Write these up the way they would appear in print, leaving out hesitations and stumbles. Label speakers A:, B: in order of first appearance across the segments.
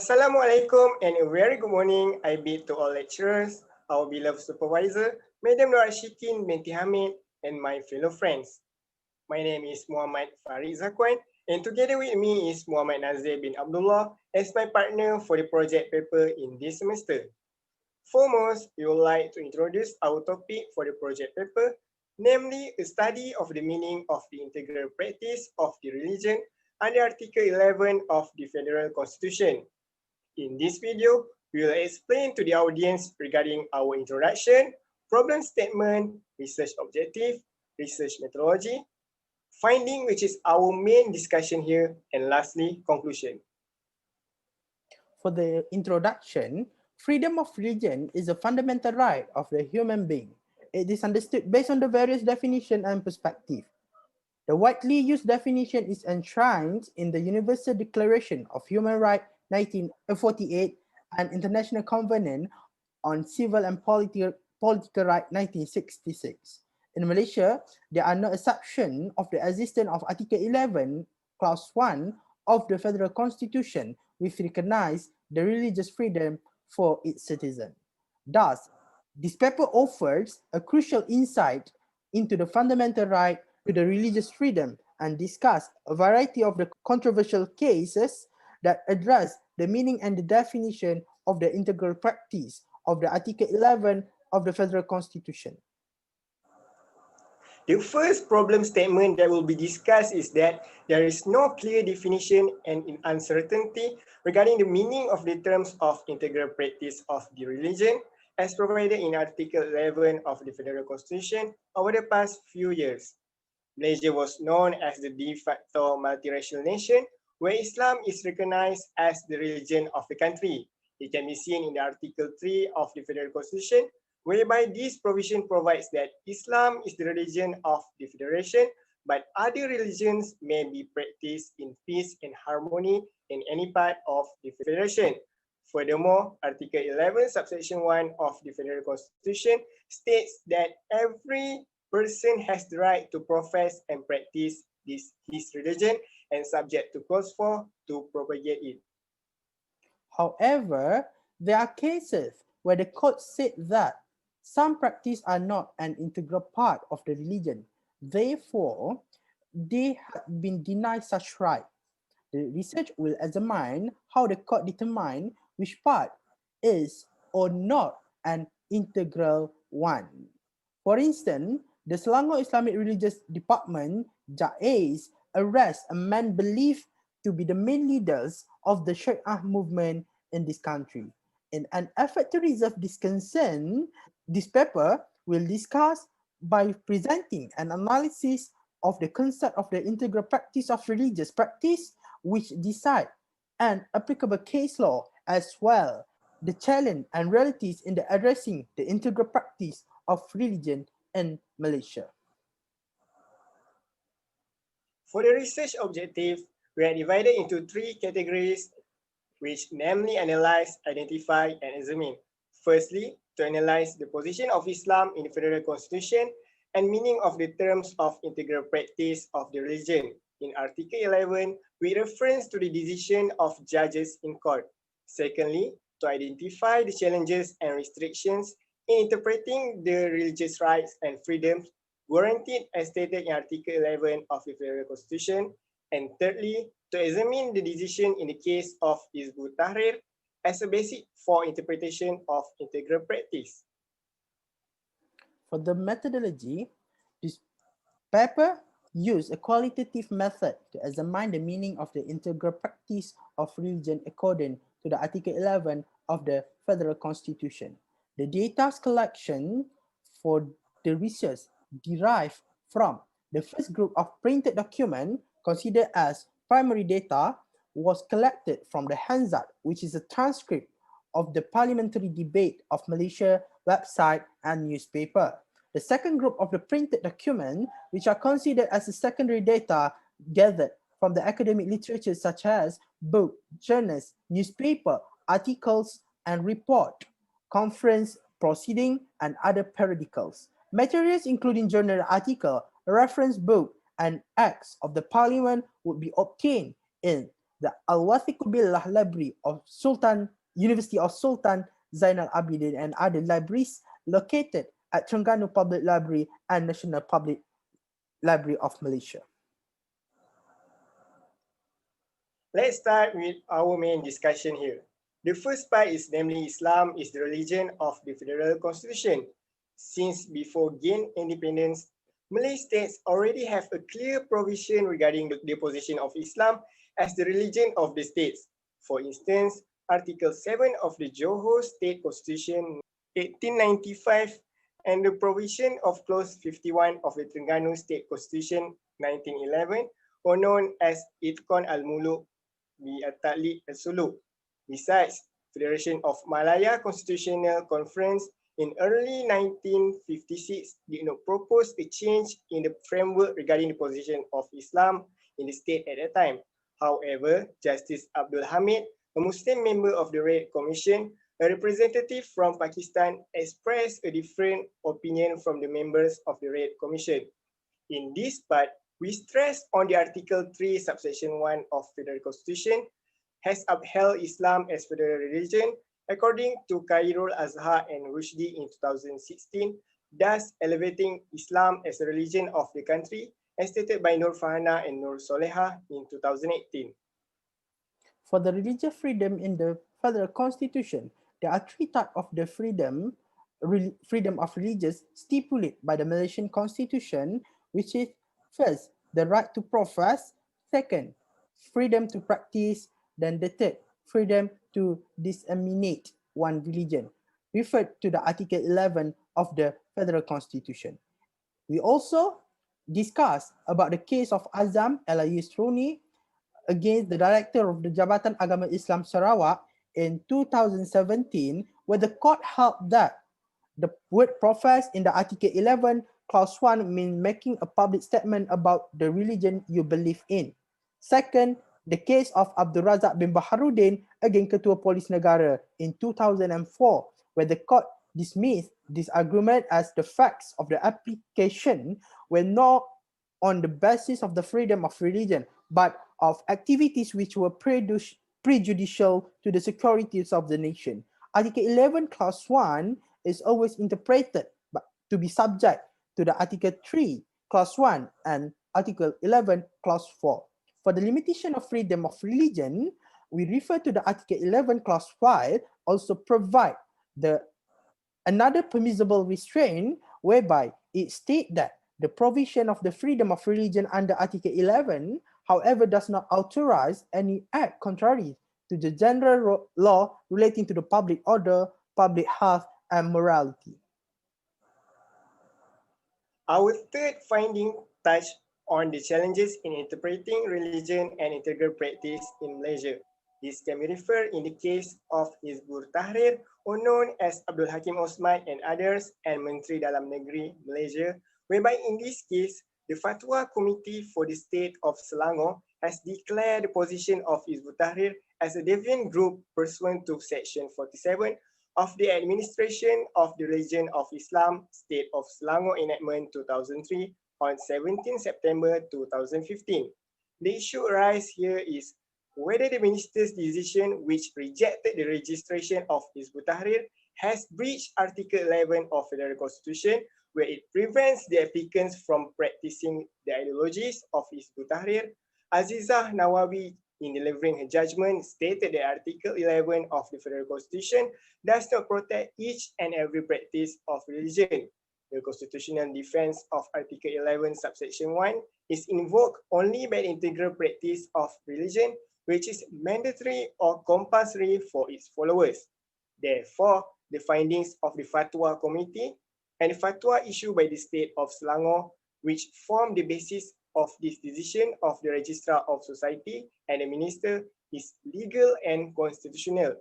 A: Assalamualaikum and a very good morning I bid to all lecturers, our beloved supervisor, Madam Noor Ashikin Binti Hamid, and my fellow friends. My name is Muhammad Fareeq Zakwan, and together with me is Muhammad Nadzir bin Abdullah as my partner for the project paper in this semester. Foremost, we would like to introduce our topic for the project paper, namely a study of the meaning of the integral practice of the religion under Article 11 of the Federal Constitution. In this video, we will explain to the audience regarding our introduction, problem statement, research objective, research methodology, finding which is our main discussion here, and lastly, conclusion.
B: For the introduction, freedom of religion is a fundamental right of the human being. It is understood based on the various definition and perspective. The widely used definition is enshrined in the Universal Declaration of Human Rights 1948 and International Covenant on Civil and Political Rights 1966. In Malaysia, there are no exception of the existence of Article 11, Clause 1 of the Federal Constitution, which recognizes the religious freedom for its citizens. Thus, this paper offers a crucial insight into the fundamental right to the religious freedom and discuss a variety of the controversial cases that address the meaning and the definition of the integral practice of the Article 11 of the Federal Constitution.
A: The first problem statement that will be discussed is that there is no clear definition and uncertainty regarding the meaning of the terms of integral practice of the religion as provided in Article 11 of the Federal Constitution over the past few years. Malaysia was known as the de facto multiracial nation where Islam is recognized as the religion of the country. It can be seen in the Article 3 of the Federal Constitution, whereby this provision provides that Islam is the religion of the Federation, but other religions may be practiced in peace and harmony in any part of the Federation. Furthermore, Article 11, subsection 1 of the Federal Constitution states that every person has the right to profess and practice his religion and subject to clause 4 to propagate it.
B: However, there are cases where the court said that some practices are not an integral part of the religion. Therefore, they have been denied such right. The research will examine how the court determine which part is or not an integral one. For instance, the Selangor Islamic Religious Department, JAIZ, arrests a man believed to be the main leaders of the Shariah movement in this country. In an effort to resolve this concern, this paper will discuss by presenting an analysis of the concept of the integral practice of religious practice, which decide and applicable case law as well, the challenge and realities in the addressing the integral practice of religion in Malaysia.
A: For the research objective, we are divided into three categories, which namely analyze, identify, and examine. Firstly, to analyze the position of Islam in the Federal Constitution and meaning of the terms of integral practice of the religion in Article 11 with reference to the decision of judges in court. Secondly, to identify the challenges and restrictions in interpreting the religious rights and freedoms guaranteed as stated in Article 11 of the Federal Constitution. And thirdly, to examine the decision in the case of Hizbut Tahrir as a basis for interpretation of integral practice.
B: For the methodology, this paper used a qualitative method to examine the meaning of the integral practice of religion according to the Article 11 of the Federal Constitution. The data collection for the research derived from the first group of printed document considered as primary data was collected from the Hansard, which is a transcript of the parliamentary debate of Malaysia website and newspaper. The second group of the printed document, which are considered as the secondary data gathered from the academic literature such as book, journals, newspaper, articles, and report, conference, proceeding, and other periodicals. Materials including journal article, reference book, and acts of the parliament would be obtained in the Al-Wathiq Billah Library of University of Sultan Zainal Abidin and other libraries located at Terengganu Public Library and National Public Library of Malaysia.
A: Let's start with our main discussion here. The first part is namely Islam is the religion of the Federal Constitution. Since before gain independence, Malay states already have a clear provision regarding the position of Islam as the religion of the states. For instance, Article 7 of the Johor State Constitution 1895 and the provision of Clause 51 of the Terengganu State Constitution 1911, or known as Itqan al-Muluk bi at-Taqlid al-Suluk. Besides, Federation of Malaya Constitutional Conference in early 1956 did not propose a change in the framework regarding the position of Islam in the state at that time. However, Justice Abdul Hamid, a Muslim member of the Red Commission, a representative from Pakistan, expressed a different opinion from the members of the Red Commission. In this part, we stress on the Article 3, Subsection 1 of Federal Constitution has upheld Islam as federal religion according to Khairul Azhar and Rushdie in 2016, thus elevating Islam as a religion of the country, as stated by Nur Fahana and Nur Soleha in 2018.
B: For the religious freedom in the Federal Constitution, there are three types of the freedom of religious stipulated by the Malaysian Constitution, which is first, the right to profess, second, freedom to practice, then the third, freedom to disseminate one religion, referred to the Article 11 of the Federal Constitution. We also discussed about the case of Azam Elias Roni against the director of the Jabatan Agama Islam Sarawak in 2017, where the court held that the word profess in the Article 11, Clause 1 means making a public statement about the religion you believe in. Second, the case of Abdul Razak bin Baharudin against Ketua Polis Negara in 2004, where the court dismissed this argument as the facts of the application were not on the basis of the freedom of religion, but of activities which were prejudicial to the securities of the nation. Article 11, Clause 1 is always interpreted to be subject to the Article 3, Clause 1 and Article 11, Clause 4. For the limitation of freedom of religion, we refer to the Article 11, Clause 5, also provide another permissible restraint whereby it states that the provision of the freedom of religion under Article 11, however, does not authorize any act contrary to the general law relating to the public order, public health, and morality.
A: Our third finding touched on the challenges in interpreting religion and integral practice in Malaysia. This can be referred in the case of Hizbut Tahrir, or known as Abdul Hakim Osman and others, and Menteri Dalam Negeri Malaysia, whereby in this case, the Fatwa Committee for the State of Selangor has declared the position of Hizbut Tahrir as a deviant group pursuant to Section 47 of the Administration of the Religion of Islam, State of Selangor Enactment 2003 on 17 September 2015. The issue arise here is whether the minister's decision which rejected the registration of Hizbut Tahrir has breached Article 11 of Federal Constitution, where it prevents the applicants from practicing the ideologies of Hizbut Tahrir. Azizah Nawawi, in delivering her judgment, stated that Article 11 of the Federal Constitution does not protect each and every practice of religion. The constitutional defense of Article 11, Subsection 1 is invoked only by the integral practice of religion, which is mandatory or compulsory for its followers. Therefore, the findings of the Fatwa Committee and the Fatwa issued by the State of Selangor, which form the basis of this decision of the Registrar of Society and the Minister, is legal and constitutional.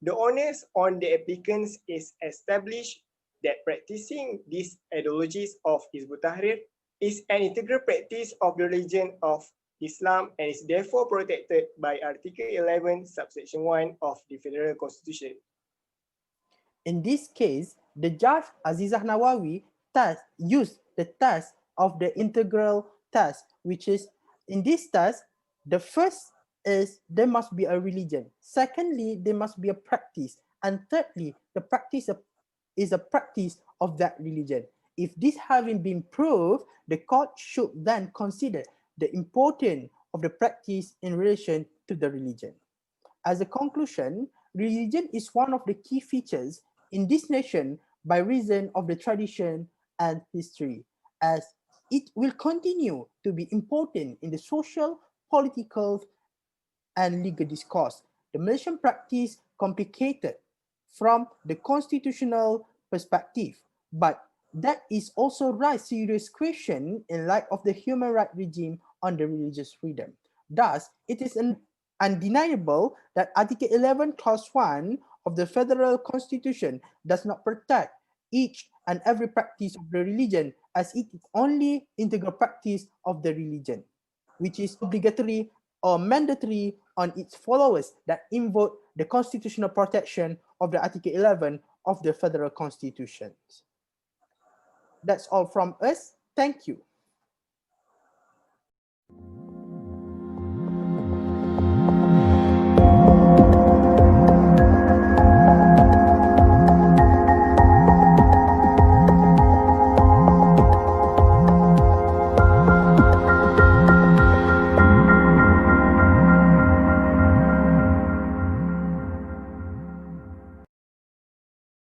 A: The onus on the applicants is established that practicing these ideologies of Hizbut Tahrir is an integral practice of the religion of Islam and is therefore protected by Article 11, Subsection 1 of the Federal Constitution.
B: In this case, the judge Azizah Nawawi used the test of the integral test, which is, in this test, the first is there must be a religion. Secondly, there must be a practice. And thirdly, the practice is a practice of that religion. If this having been proved, the court should then consider the importance of the practice in relation to the religion. As a conclusion, religion is one of the key features in this nation by reason of the tradition and history, as it will continue to be important in the social, political, and legal discourse. The Malaysian practice complicated from the constitutional perspective, but that is also raise serious question in light of the human right regime on the religious freedom. Thus, it is undeniable that Article 11, Clause 1 of the Federal Constitution does not protect each and every practice of the religion, as it is only integral practice of the religion, which is obligatory or mandatory on its followers that invoke the constitutional protection of the Article 11 of the Federal Constitution. That's all from us. Thank you.